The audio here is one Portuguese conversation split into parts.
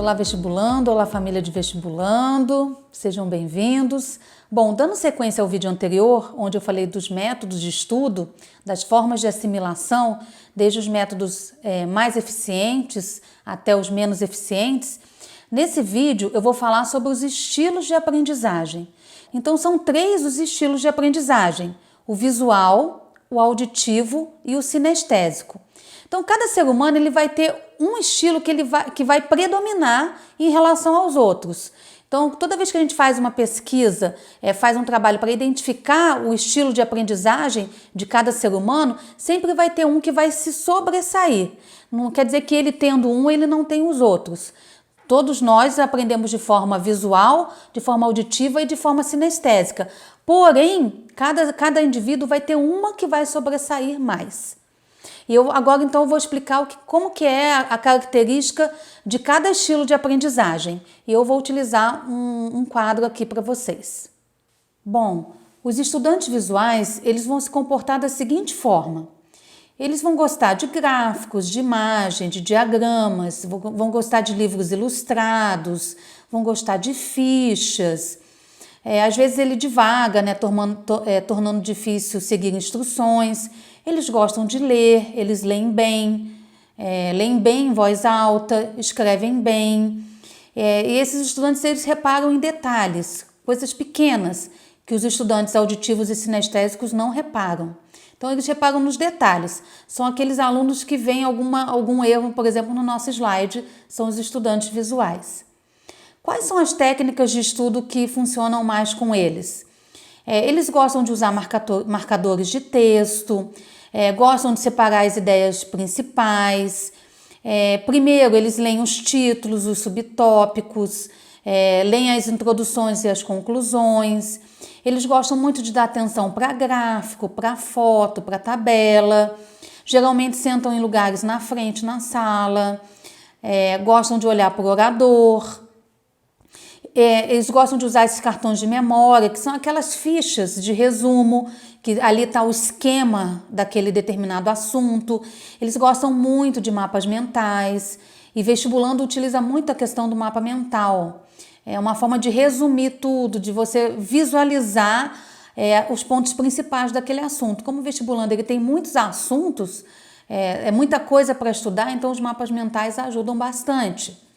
Olá, vestibulando, olá, família de vestibulando, sejam bem-vindos. Bom, dando sequência ao vídeo anterior, onde eu falei dos métodos de estudo, das formas de assimilação, desde os métodos mais eficientes até os menos eficientes, nesse vídeo eu vou falar sobre os estilos de aprendizagem. Então, são 3 os estilos de aprendizagem: o visual, o auditivo e o sinestésico. Então, cada ser humano ele vai ter um estilo que vai predominar em relação aos outros. Então, toda vez que a gente faz uma pesquisa, faz um trabalho para identificar o estilo de aprendizagem de cada ser humano, sempre vai ter um que vai se sobressair. Não quer dizer que ele tendo um, ele não tem os outros. Todos nós aprendemos de forma visual, de forma auditiva e de forma sinestésica. Porém, cada indivíduo vai ter uma que vai sobressair mais. E eu agora então vou explicar como que é a característica de cada estilo de aprendizagem. E eu vou utilizar um quadro aqui para vocês. Bom, os estudantes visuais, eles vão se comportar da seguinte forma. Eles vão gostar de gráficos, de imagem, de diagramas, vão gostar de livros ilustrados, vão gostar de fichas. Às vezes ele divaga, né, tornando difícil seguir instruções. Eles gostam de ler, eles leem bem em voz alta, escrevem bem. E esses estudantes, eles reparam em detalhes, coisas pequenas, que os estudantes auditivos e sinestésicos não reparam. Então, eles reparam nos detalhes. São aqueles alunos que veem algum erro, por exemplo, no nosso slide, são os estudantes visuais. Quais são as técnicas de estudo que funcionam mais com eles? Eles gostam de usar marcadores de texto, gostam de separar as ideias principais. Primeiro, eles leem os títulos, os subtópicos, leem as introduções e as conclusões. Eles gostam muito de dar atenção para gráfico, para foto, para tabela. Geralmente sentam em lugares na frente, na sala. Gostam de olhar para o orador. Eles gostam de usar esses cartões de memória, que são aquelas fichas de resumo, que ali está o esquema daquele determinado assunto. Eles gostam muito de mapas mentais, e vestibulando utiliza muito a questão do mapa mental. É uma forma de resumir tudo, de você visualizar os pontos principais daquele assunto. Como o vestibulando ele tem muitos assuntos, muita coisa para estudar, então os mapas mentais ajudam bastante.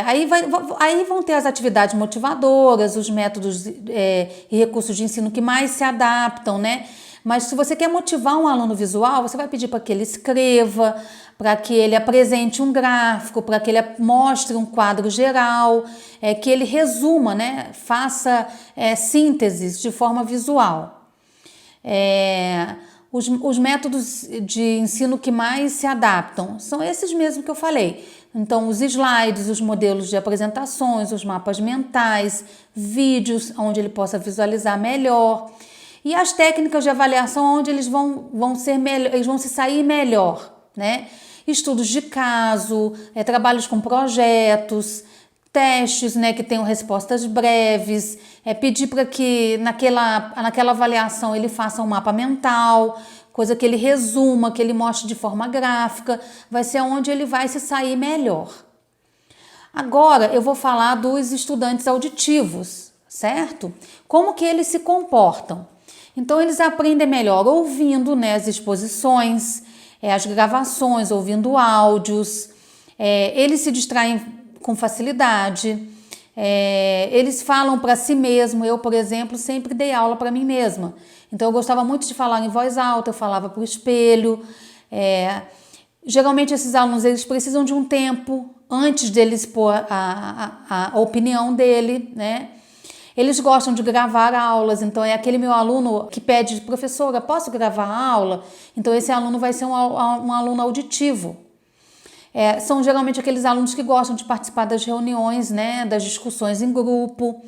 Aí vão ter as atividades motivadoras, os métodos e recursos de ensino que mais se adaptam, né? Mas se você quer motivar um aluno visual, você vai pedir para que ele escreva, para que ele apresente um gráfico, para que ele mostre um quadro geral, que ele resuma, né? Faça sínteses de forma visual. Os métodos de ensino que mais se adaptam são esses mesmos que eu falei. Então, os slides, os modelos de apresentações, os mapas mentais, vídeos onde ele possa visualizar melhor. E as técnicas de avaliação onde eles vão se sair melhor, né? Estudos de caso, trabalhos com projetos, testes, né, que tenham respostas breves, pedir para que naquela avaliação ele faça um mapa mental, coisa que ele resuma, que ele mostre de forma gráfica, vai ser onde ele vai se sair melhor. Agora eu vou falar dos estudantes auditivos, certo? Como que eles se comportam? Então eles aprendem melhor ouvindo, né, as exposições, as gravações, ouvindo áudios, eles se distraem com facilidade, eles falam para si mesmo. Eu, por exemplo, sempre dei aula para mim mesma. Então, eu gostava muito de falar em voz alta, eu falava para o espelho. Geralmente, esses alunos eles precisam de um tempo antes deles pôr a opinião dele, né? Eles gostam de gravar aulas, então é aquele meu aluno que pede: professora, posso gravar a aula? Então, esse aluno vai ser um aluno auditivo. São geralmente aqueles alunos que gostam de participar das reuniões, né, das discussões em grupo.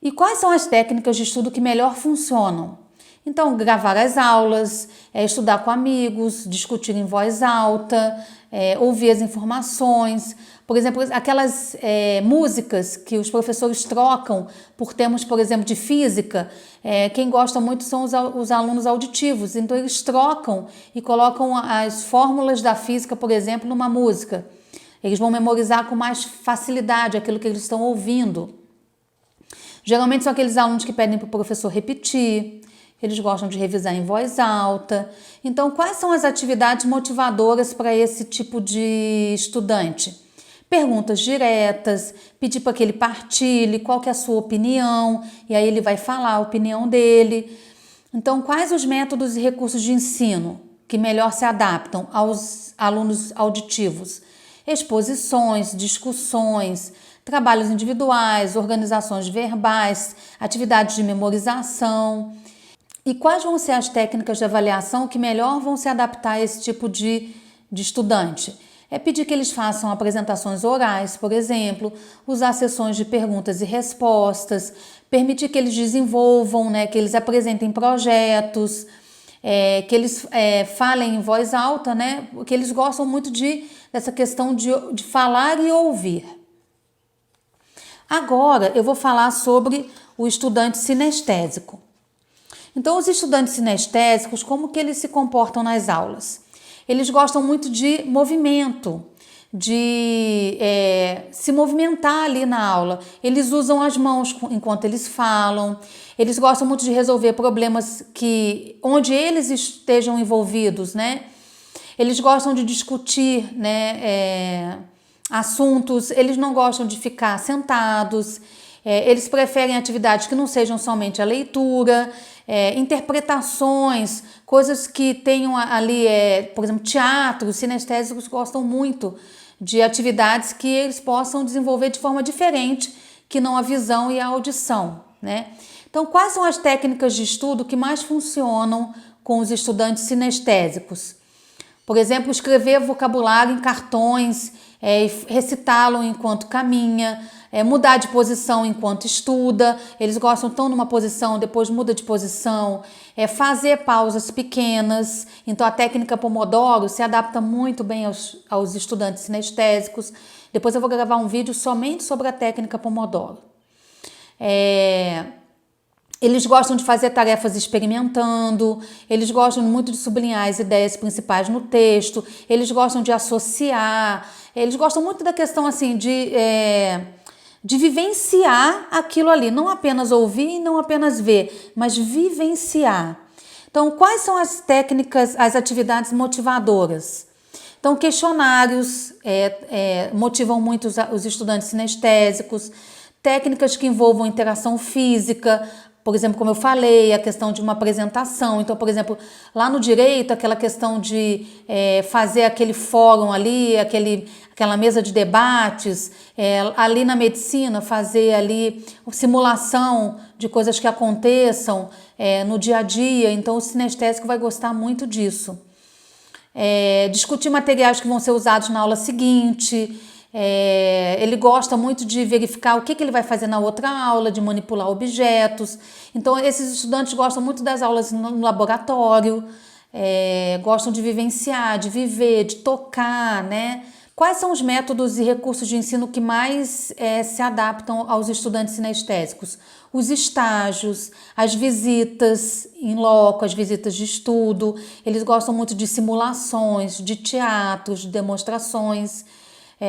E quais são as técnicas de estudo que melhor funcionam? Então, gravar as aulas, estudar com amigos, discutir em voz alta, ouvir as informações. Por exemplo, aquelas músicas que os professores trocam por termos, por exemplo, de física, quem gosta muito são os alunos auditivos. Então, eles trocam e colocam as fórmulas da física, por exemplo, numa música. Eles vão memorizar com mais facilidade aquilo que eles estão ouvindo. Geralmente são aqueles alunos que pedem para o professor repetir, eles gostam de revisar em voz alta. Então, quais são as atividades motivadoras para esse tipo de estudante? Perguntas diretas, pedir para que ele partilhe qual que é a sua opinião, e aí ele vai falar a opinião dele. Então, quais os métodos e recursos de ensino que melhor se adaptam aos alunos auditivos? Exposições, discussões, trabalhos individuais, organizações verbais, atividades de memorização. E quais vão ser as técnicas de avaliação que melhor vão se adaptar a esse tipo de estudante? É pedir que eles façam apresentações orais, por exemplo, usar sessões de perguntas e respostas, permitir que eles desenvolvam, que eles apresentem projetos, que eles falem em voz alta, porque eles gostam muito dessa questão de falar e ouvir. Agora eu vou falar sobre o estudante sinestésico. Então, os estudantes sinestésicos, como que eles se comportam nas aulas? Eles gostam muito de movimento, de se movimentar ali na aula. Eles usam as mãos enquanto eles falam. Eles gostam muito de resolver problemas onde eles estejam envolvidos, Eles gostam de discutir, assuntos. Eles não gostam de ficar sentados. Eles preferem atividades que não sejam somente a leitura, interpretações, coisas que tenham ali, por exemplo, teatro. Os sinestésicos gostam muito de atividades que eles possam desenvolver de forma diferente, que não a visão e a audição, Então, quais são as técnicas de estudo que mais funcionam com os estudantes sinestésicos? Por exemplo, escrever vocabulário em cartões, recitá-lo enquanto caminha, mudar de posição enquanto estuda. Eles gostam, estão numa posição, depois muda de posição, fazer pausas pequenas. Então, a técnica Pomodoro se adapta muito bem aos estudantes sinestésicos. Depois eu vou gravar um vídeo somente sobre a técnica Pomodoro. Eles gostam de fazer tarefas experimentando, eles gostam muito de sublinhar as ideias principais no texto, eles gostam de associar, eles gostam muito da questão assim de vivenciar aquilo ali, não apenas ouvir e não apenas ver, mas vivenciar. Então, quais são as técnicas, as atividades motivadoras? Então, questionários motivam muito os estudantes sinestésicos, técnicas que envolvam interação física, por exemplo, como eu falei, a questão de uma apresentação. Então, por exemplo, lá no direito, aquela questão de fazer aquele fórum ali, aquela mesa de debates, ali na medicina, fazer ali simulação de coisas que aconteçam no dia a dia. Então, o sinestésico vai gostar muito disso. Discutir materiais que vão ser usados na aula seguinte. Ele gosta muito de verificar o que ele vai fazer na outra aula, de manipular objetos. Então, esses estudantes gostam muito das aulas no laboratório, gostam de vivenciar, de viver, de tocar, Quais são os métodos e recursos de ensino que mais se adaptam aos estudantes sinestésicos? Os estágios, as visitas em loco, as visitas de estudo. Eles gostam muito de simulações, de teatros, de demonstrações.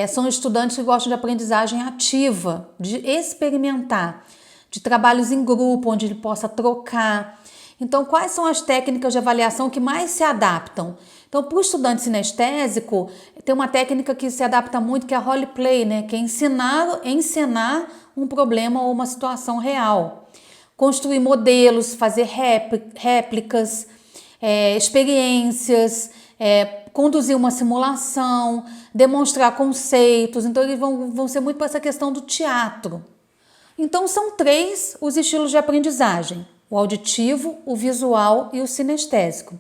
São estudantes que gostam de aprendizagem ativa, de experimentar, de trabalhos em grupo, onde ele possa trocar. Então, quais são as técnicas de avaliação que mais se adaptam? Então, para o estudante sinestésico, tem uma técnica que se adapta muito, que é a role play, que é encenar um problema ou uma situação real. Construir modelos, fazer réplicas, experiências, conduzir uma simulação, demonstrar conceitos. Então, eles vão ser muito para essa questão do teatro. Então, são 3 os estilos de aprendizagem: o auditivo, o visual e o sinestésico.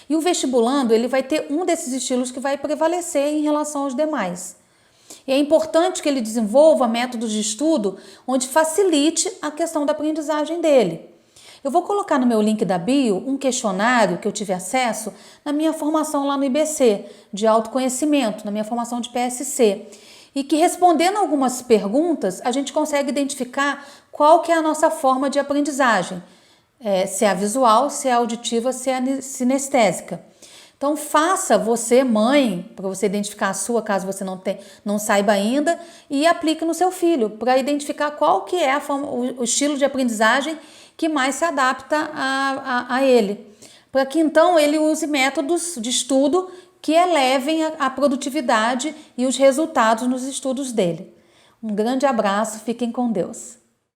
E o vestibulando, ele vai ter um desses estilos que vai prevalecer em relação aos demais. E é importante que ele desenvolva métodos de estudo onde facilite a questão da aprendizagem dele. Eu vou colocar no meu link da bio um questionário que eu tive acesso na minha formação lá no IBC, de autoconhecimento, na minha formação de PSC. E que, respondendo algumas perguntas, a gente consegue identificar qual que é a nossa forma de aprendizagem. Se é a visual, se é a auditiva, se é a sinestésica. Então, Então faça você, mãe, para você identificar a sua, caso você não saiba ainda, e aplique no seu filho, para identificar qual que é a forma, o estilo de aprendizagem que mais se adapta a ele. Para que então ele use métodos de estudo que elevem a produtividade e os resultados nos estudos dele. Um grande abraço, fiquem com Deus.